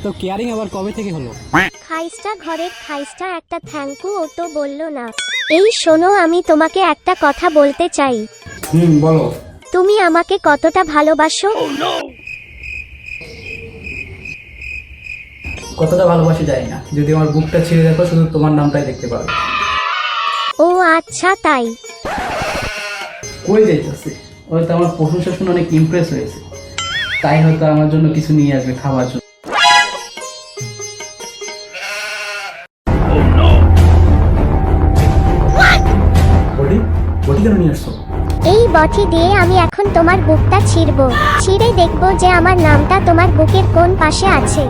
এত কেয়ারিং আবার কবে থেকে হলো? খাইস্টা ঘরের খাইস্টা একটা থ্যাঙ্কু ও তো বললো না। এই শোনো, আমি তোমাকে একটা কথা বলতে চাই। বলো। তুমি আমাকে কতটা ভালোবাসো? কতটা ভালোবাসি জানি না, যদি আমার বুকটা ছিঁড়ে দেখো শুধু তোমার নামটাই দেখতে পাবে। ও আচ্ছা তাই। কই যাইতেছে? হয়তো আমার প্রশংসা শুনে অনেক ইমপ্রেস হয়েছে, তাই হয়তো আমার জন্য কিছু নিয়ে আসবে খাবার জন্য। বডি বডি কেন নিয়ে আসছো? এই বটি দিয়ে আমি এখন তোমার বুকটা ছিঁড়বো, ছিঁড়ে দেখবো যে আমার নামটা তোমার বুকের কোন পাশে আছে।